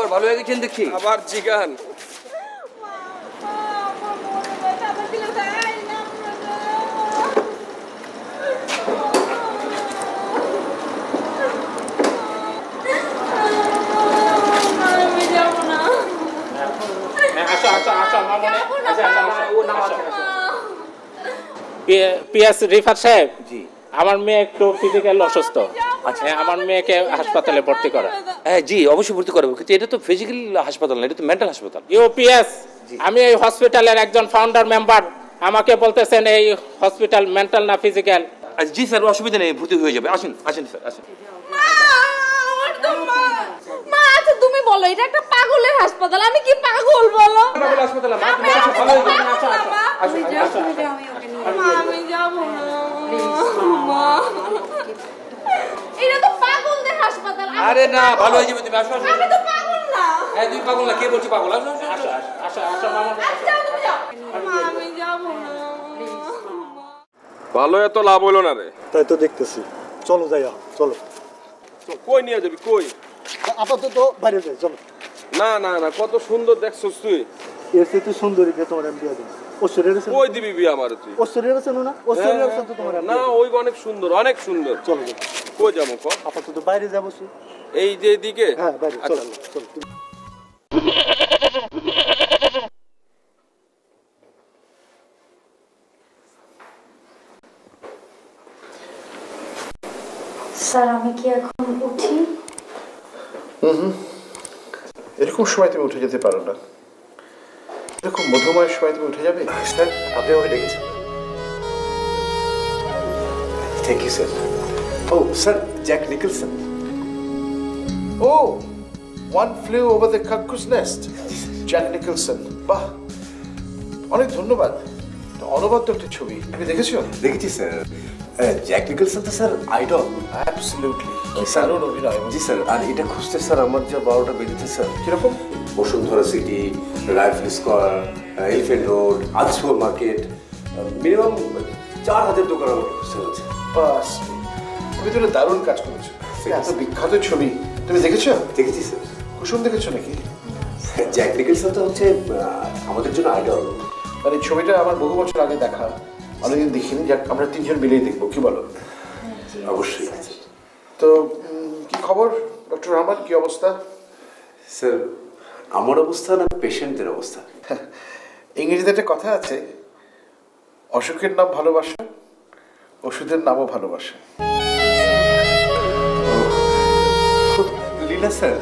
ব্যাপার, ভালো হয়ে গেছেন দেখছি। আবার জিগান। পিএস রিফাত সাহেব, জি আমার মেয়ে একটু ফিজিক্যাল অসুস্থ। আচ্ছা, আমার মেয়েকে হাসপাতালে ভর্তি করা। হ্যাঁ জি, অবশ্যই ভর্তি করাবো, কিন্তু এটা তো ফিজিক্যাল হাসপাতাল না, এটা তো মেন্টাল হাসপাতাল। ইউপিএস, আমি এই হসপিটালের একজন ফাউন্ডার মেম্বার, আমাকে বলতেছেন এই হসপিটাল মেন্টাল না ফিজিক্যাল? জি স্যার, অসুবিধা নেই, ভর্তি হয়ে যাবে। আসেন আসেন স্যার, আসেন। মা আচ্ছা তুমি বলো, এটা একটা পাগলের হাসপাতাল, আমি কি পাগল বলো? পাগল হাসপাতাল না, আমি যাবো না। মা, এটা তো পাগলদের হাসপাতাল। আরে না, ভালো হয়ে যাবে, তুমি আসো। আমি তো পাগল না। হ্যাঁ তুমি পাগল না, কে বলছি পাগল? আসো আসো আচ্ছা আচ্ছা মামা, যাও তুমি যাও। মা আমি যাবো না। ভালো এত লাভ হইলো না রে। তাই তো দেখতেছি, চলো যাই, চলো। কই নিয়ে যাবি কই? আপাতত বাইরে যাই, চলো। না না না, কত সুন্দর দেখছস তুই। এর চেয়ে সুন্দরী কে তোমার আমি বিয়ে দেবো। ও শরীরে কই দিবি বিয়ে আমার তুই? ও শরীরে চেনো না? ও শরীরে তো তোমার না, ওই অনেক সুন্দর, অনেক সুন্দর। চলো কই যাবো ক? আপাতত বাইরে যাবো। এই যে দিকে। হ্যাঁ বাইরে, চলো চলো। স্যার আমি কি এখন উঠি? এরকম সময় তুমি উঠে যেতে পারো না, এরকম মধুময় সময় তুমি উঠে যাবে? স্যার আপনি আমাকে ডেকেছেন। Thank you sir. ও স্যার, জ্যাক নিকলসন। ও, one flew over the cuckoo's nest, Jack Nicholson. বাহ, অনেক ধন্যবাদ। অনবদ্য একটা ছবি, তুমি দেখেছো? দেখেছি স্যার। জ্যাক নিকলসন তো স্যার আইডল। অ্যাবসলিউটলি, দারুণ অভিনয়। জি স্যার, আর এটা খুঁজতে স্যার আমার যা 12টা বেজেছে স্যার। কিরকম? Bashundhara City, Rifle Square, Elephant Road, আজফর মার্কেট, মিনিমাম 4000 দোকান আমাকে খুঁজতে হচ্ছে। বাস, তুমি তো দারুণ কাজ করেছো। এত বিখ্যাত ছবি তুমি দেখেছো? দেখেছি স্যার। কুসুম দেখেছো নাকি? জ্যাক নিকলসন তো হচ্ছে আমাদের জন্য আইডল। মানে ছবিটা আমার বহু বছর আগে দেখা, অনেকদিন দেখিনি। যাক, আমরা তিনজন মিলেই দেখবো, কি বলো? অবশ্যই। তো কি খবর ডক্টর রহমান, কি অবস্থা? স্যার আমার অবস্থা না পেশেন্টদের অবস্থা। ইংরেজিতে একটা কথা আছে, অসুখের নাম ভালোবাসা, ওষুধের নামও ভালোবাসা। লীলা স্যার,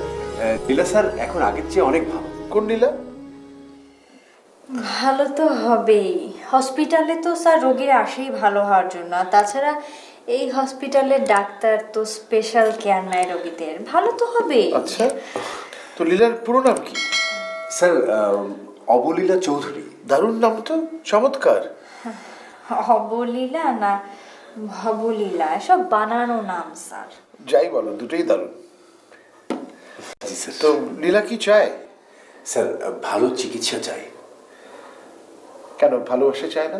লীলা স্যার এখন আগের চেয়ে অনেক ভালো। কোন লীলা? ভালো তো হবেই, হসপিটালে তো স্যার রোগীরা আসেই ভালো হওয়ার জন্য, আর তাছাড়া এই হসপিটালের ডাক্তার তো স্পেশাল কেয়ার নেয় রোগীদের, ভালো তো হবে। আচ্ছা, তো লীলার পুরো নাম কি? স্যার অবলীলা চৌধুরী। দারুণ নাম তো, চমৎকার। অবলীলা না ভবলীলা, এসব বানানো নাম স্যার। যাই বলো, দুটোই দারুণ। জি স্যার। তো লীলা কি চায়? স্যার ভালো চিকিৎসা চাই। কেন ভালোবাসা চায় না?